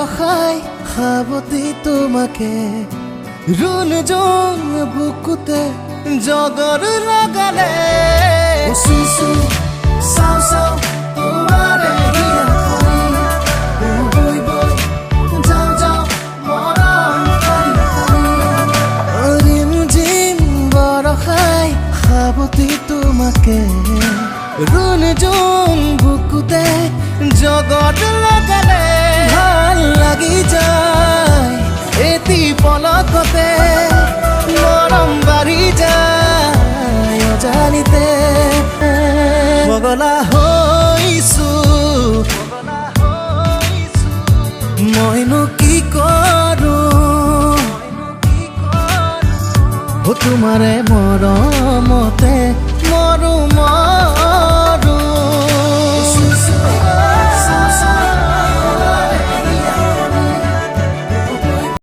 বৰষাই সাৱটি তোমাকে ৰুণ যোন বুকুতে জগৰ লগালে চুচু চাও চাও তোমাৰে হিয়া বৈ বৈ যাও যাও মৰম ৰিম ঝিম বৰষাই সাৱটি তোমাকে ৰুণ যোন বুকুতে জগত লগালে ভাল লাগি যায় এটি পলকতে মৰম বাঢ়ি যায় অজানিতে পগলা হৈছো মইনো কি কৰো তোমাৰে মৰমতে মৰো মই